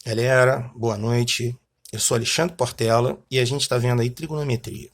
Galera, boa noite. Eu sou Alexandre Portela e a gente está vendo aí trigonometria.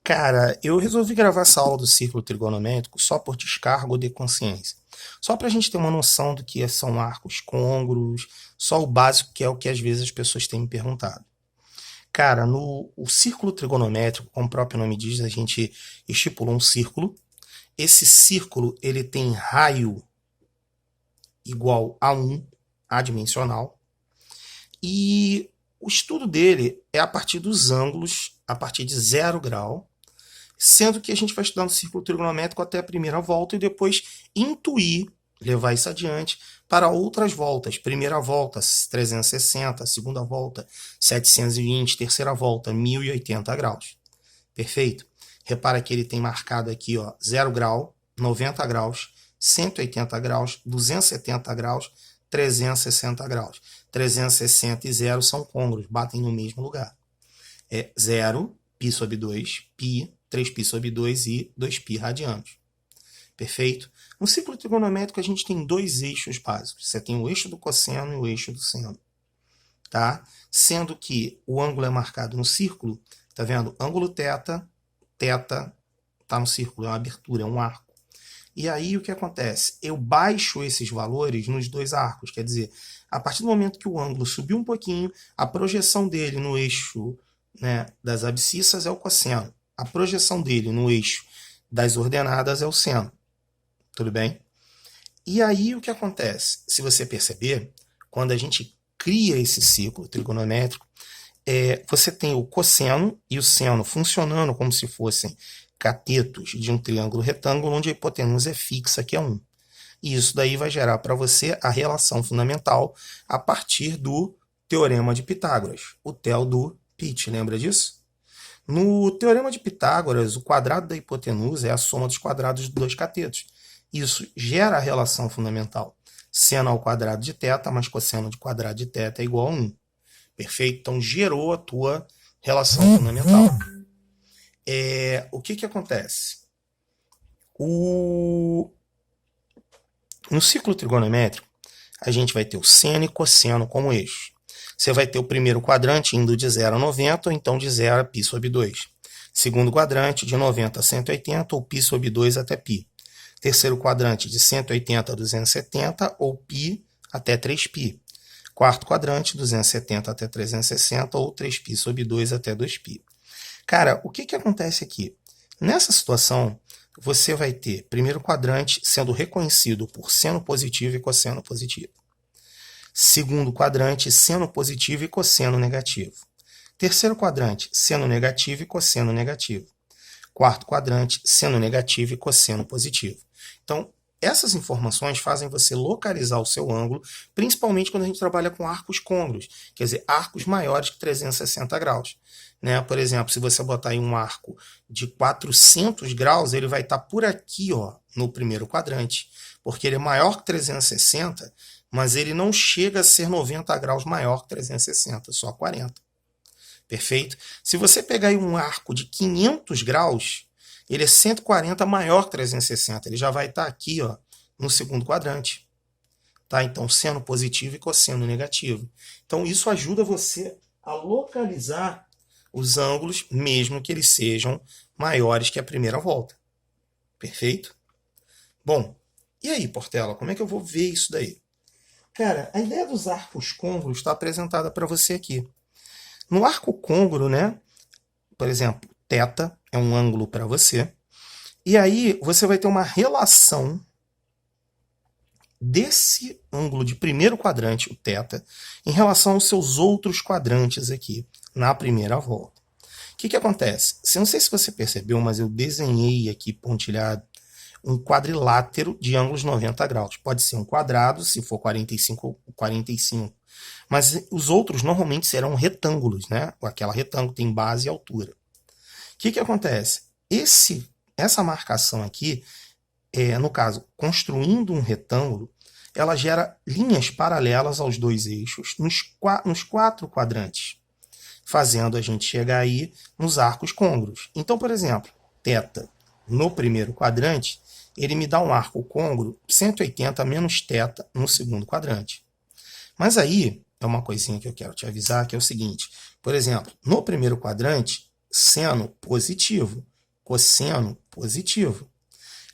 Cara, eu resolvi gravar essa aula do círculo trigonométrico só por descargo de consciência. Só para a gente ter uma noção do que são arcos côngruos, só o básico que é o que às vezes as pessoas têm me perguntado. Cara, no o círculo trigonométrico, como o próprio nome diz, a gente estipulou um círculo. Esse círculo ele tem raio igual a 1, adimensional. E o estudo dele é a partir dos ângulos, a partir de 0 grau, sendo que a gente vai estudando o círculo trigonométrico até a primeira volta e depois intuir, levar isso adiante para outras voltas. Primeira volta, 360, segunda volta, 720, terceira volta, 1080 graus. Perfeito? Repara que ele tem marcado aqui, ó, 0 grau, 90 graus, 180 graus, 270 graus, 360 graus. 360 e 0 são côngruos, batem no mesmo lugar. É 0, π sobre 2, π, 3π sobre 2 e 2π radianos. Perfeito? No ciclo trigonométrico a gente tem dois eixos básicos. Você tem o eixo do cosseno e o eixo do seno. Tá? Sendo que o ângulo é marcado no círculo, tá vendo? Ângulo θ, θ tá no círculo, é uma abertura, é um arco. E aí o que acontece? Eu baixo esses valores nos dois arcos, quer dizer, a partir do momento que o ângulo subiu um pouquinho, a projeção dele no eixo, né, das abscissas é o cosseno. A projeção dele no eixo das ordenadas é o seno. Tudo bem? E aí o que acontece? Se você perceber, quando a gente cria esse ciclo trigonométrico, você tem o cosseno e o seno funcionando como se fossem catetos de um triângulo retângulo, onde a hipotenusa é fixa, que é 1. E isso daí vai gerar para você a relação fundamental a partir do Teorema de Pitágoras, o tel do Pitt, lembra disso? No Teorema de Pitágoras, o quadrado da hipotenusa é a soma dos quadrados dos dois catetos. Isso gera a relação fundamental. Seno ao quadrado de θ mais cosseno de quadrado de θ é igual a 1. Perfeito? Então gerou a tua relação fundamental. O que acontece? No ciclo trigonométrico, a gente vai ter o seno e cosseno como eixo. Você vai ter o primeiro quadrante indo de 0 a 90, ou então de 0 a π sobre 2. Segundo quadrante, de 90 a 180, ou π sobre 2 até π. Terceiro quadrante, de 180 a 270, ou π até 3π. Quarto quadrante, 270 até 360, ou 3π sobre 2 até 2π. Cara, o que acontece aqui? Nessa situação, você vai ter primeiro quadrante sendo reconhecido por seno positivo e cosseno positivo. Segundo quadrante, seno positivo e cosseno negativo. Terceiro quadrante, seno negativo e cosseno negativo. Quarto quadrante, seno negativo e cosseno positivo. Então, essas informações fazem você localizar o seu ângulo, principalmente quando a gente trabalha com arcos côngruos, quer dizer, arcos maiores que 360 graus. Né? Por exemplo, se você botar aí um arco de 400 graus, ele vai estar por aqui, ó, no primeiro quadrante, porque ele é maior que 360, mas ele não chega a ser 90 graus maior que 360, só 40. Perfeito? Se você pegar aí um arco de 500 graus, ele é 140 maior que 360. Ele já vai estar aqui, ó, no segundo quadrante. Tá? Então, seno positivo e cosseno negativo. Então, isso ajuda você a localizar os ângulos, mesmo que eles sejam maiores que a primeira volta. Perfeito? Bom, e aí, Portela, como é que eu vou ver isso daí? Cara, a ideia dos arcos côngruos está apresentada para você aqui. No arco côngruo, né? Por exemplo, θ é um ângulo para você. E aí você vai ter uma relação desse ângulo de primeiro quadrante, o θ, em relação aos seus outros quadrantes aqui, na primeira volta. O que acontece? Eu não sei se você percebeu, mas eu desenhei aqui pontilhado um quadrilátero de ângulos 90 graus. Pode ser um quadrado, se for 45, 45. Mas os outros normalmente serão retângulos, né? Aquela retângulo tem base e altura. O que acontece? Essa marcação aqui, no caso, construindo um retângulo, ela gera linhas paralelas aos dois eixos nos 4 quadrantes, fazendo a gente chegar aí nos arcos côngruos. Então, por exemplo, θ no primeiro quadrante, ele me dá um arco côngruo 180 menos θ no segundo quadrante. Mas aí, é uma coisinha que eu quero te avisar, que é o seguinte. Por exemplo, no primeiro quadrante, seno positivo, cosseno positivo.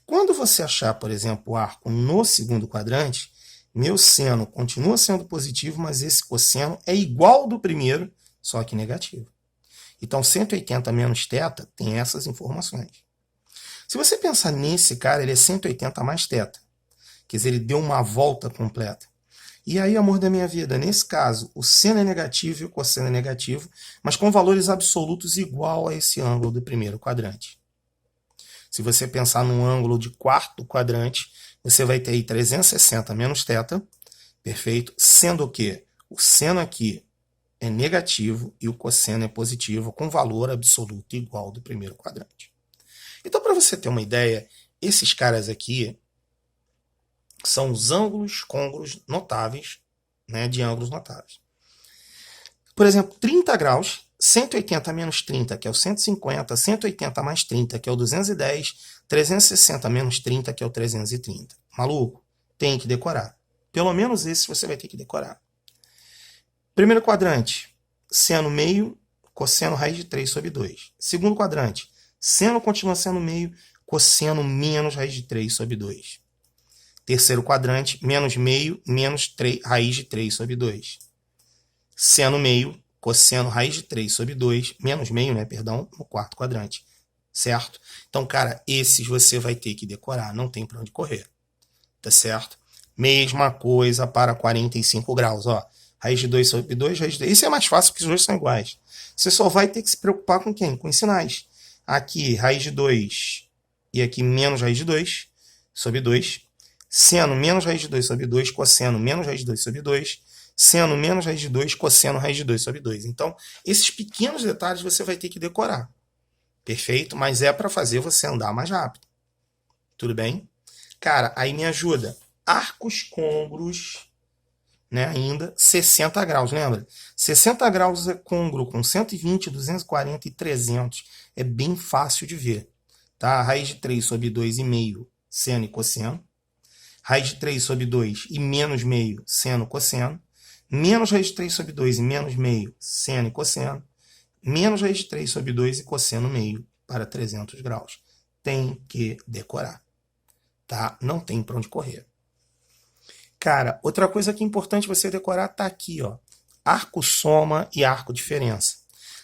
Quando você achar, por exemplo, o arco no segundo quadrante, meu seno continua sendo positivo, mas esse cosseno é igual ao do primeiro, só que negativo. Então, 180 menos θ tem essas informações. Se você pensar nesse cara, ele é 180 mais θ. Quer dizer, ele deu uma volta completa. E aí, amor da minha vida, nesse caso, o seno é negativo e o cosseno é negativo, mas com valores absolutos igual a esse ângulo do primeiro quadrante. Se você pensar num ângulo de quarto quadrante, você vai ter aí 360 menos θ, perfeito? Sendo que o seno aqui é negativo e o cosseno é positivo, com valor absoluto igual ao do primeiro quadrante. Então, para você ter uma ideia, esses caras aqui são os ângulos côngruos notáveis, né, de ângulos notáveis. Por exemplo, 30 graus, 180 menos 30, que é o 150, 180 mais 30, que é o 210, 360 menos 30, que é o 330. Maluco? Tem que decorar. Pelo menos esse você vai ter que decorar. Primeiro quadrante, seno meio, cosseno raiz de 3 sobre 2. Segundo quadrante, seno continua sendo meio, cosseno menos raiz de 3 sobre 2. Terceiro quadrante, menos meio, menos 3, raiz de 3 sobre 2. Seno meio, cosseno raiz de 3 sobre 2, menos meio, né, perdão, no quarto quadrante. Certo? Então, cara, esses você vai ter que decorar, não tem para onde correr. Tá certo? Mesma coisa para 45 graus, ó. Raiz de 2 sobre 2, raiz de 2. Isso é mais fácil porque os dois são iguais. Você só vai ter que se preocupar com quem? Com os sinais. Aqui, raiz de 2 e aqui menos raiz de 2 sobre 2. Seno menos raiz de 2 sobre 2, cosseno menos raiz de 2 sobre 2, seno menos raiz de 2, cosseno raiz de 2 sobre 2. Então, esses pequenos detalhes você vai ter que decorar. Perfeito? Mas é para fazer você andar mais rápido. Tudo bem? Cara, aí me ajuda. Arcos côngruos, né, ainda 60 graus, lembra? 60 graus é côngruo com 120, 240 e 300. É bem fácil de ver. Tá? Raiz de 3 sobre 2,5, seno e cosseno. Raiz de 3 sobre 2 e menos meio, seno e cosseno. Menos raiz de 3 sobre 2 e menos meio, seno e cosseno. Menos raiz de 3 sobre 2 e cosseno meio para 300 graus. Tem que decorar. Tá? Não tem para onde correr. Cara, outra coisa que é importante você decorar tá aqui, ó. Arco soma e arco diferença.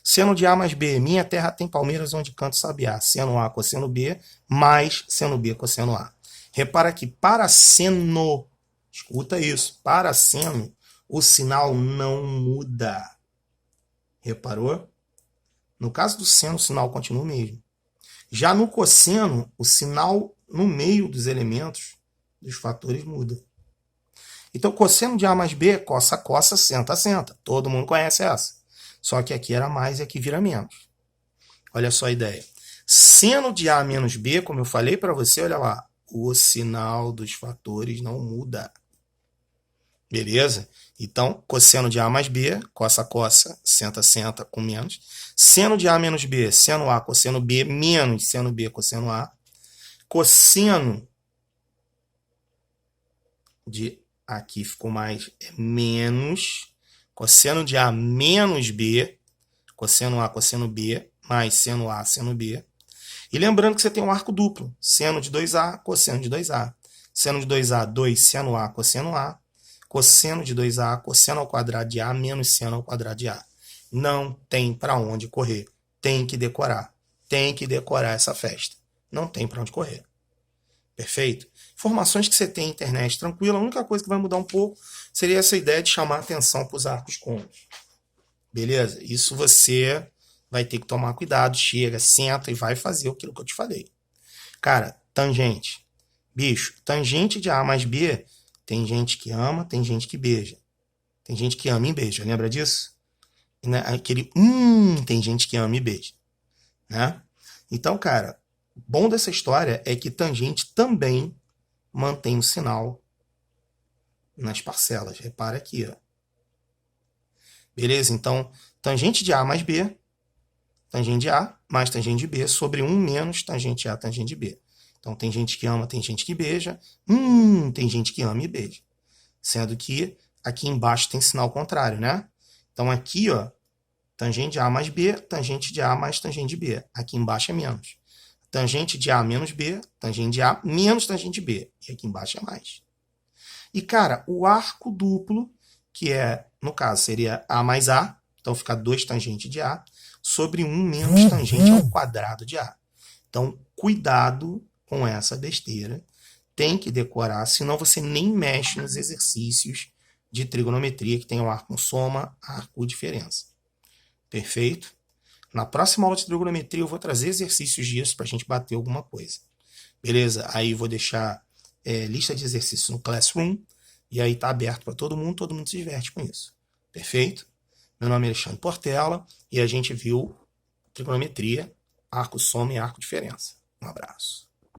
Seno de A mais B. Minha terra tem palmeiras onde canto sabiá. Seno A, cosseno B, mais seno B, cosseno A. Repara que para seno, escuta isso, para seno, o sinal não muda. Reparou? No caso do seno, o sinal continua o mesmo. Já no cosseno, o sinal no meio dos elementos dos fatores muda. Então, cosseno de A mais B, cossa, cossa, senta, senta. Todo mundo conhece essa. Só que aqui era mais e aqui vira menos. Olha só a ideia. Seno de A menos B, como eu falei para você, olha lá. O sinal dos fatores não muda. Beleza? Então, cosseno de A mais B, cossa, cossa, senta, senta, com menos. Seno de A menos B, seno A, cosseno B, menos seno B, cosseno A. Cosseno de aqui ficou mais, é menos. Cosseno de A menos B, cosseno A, cosseno B, mais seno A, seno B. E lembrando que você tem um arco duplo. Seno de 2A, cosseno de 2A. Seno de 2A, 2 seno A, cosseno A. Cosseno de 2A, cosseno ao quadrado de A, menos seno ao quadrado de A. Não tem para onde correr. Tem que decorar. Tem que decorar essa festa. Não tem para onde correr. Perfeito? Informações que você tem na internet tranquila. A única coisa que vai mudar um pouco seria essa ideia de chamar atenção para os arcos côncavos. Beleza? Isso você vai ter que tomar cuidado. Chega, senta e vai fazer aquilo que eu te falei. Cara, tangente. Bicho, tangente de A mais B, tem gente que ama, tem gente que beija. Tem gente que ama e beija. Lembra disso? Né? Aquele tem gente que ama e beija. Né? Então, cara, o bom dessa história é que tangente também mantém o sinal nas parcelas. Repara aqui, ó. Beleza? Então, tangente de A mais B, tangente de A mais tangente de B sobre 1 menos tangente de A, tangente de B. Então, tem gente que ama, tem gente que beija. Tem gente que ama e beija. Sendo que aqui embaixo tem sinal contrário, né? Então aqui, ó, tangente de A mais B, tangente de A mais tangente de B. Aqui embaixo é menos. Tangente de A menos B, tangente de A menos tangente de B. E aqui embaixo é mais. E, cara, o arco duplo, que é, no caso, seria A mais A, então fica 2 tangente de A, sobre 1 menos tangente ao quadrado de A. Então, cuidado com essa besteira. Tem que decorar, senão você nem mexe nos exercícios de trigonometria que tem o arco soma, arco diferença. Perfeito? Na próxima aula de trigonometria eu vou trazer exercícios disso para a gente bater alguma coisa. Beleza? Aí eu vou deixar lista de exercícios no Classroom e aí tá aberto para todo mundo se diverte com isso. Perfeito? Meu nome é Alexandre Portela e a gente viu trigonometria, arco soma e arco diferença. Um abraço.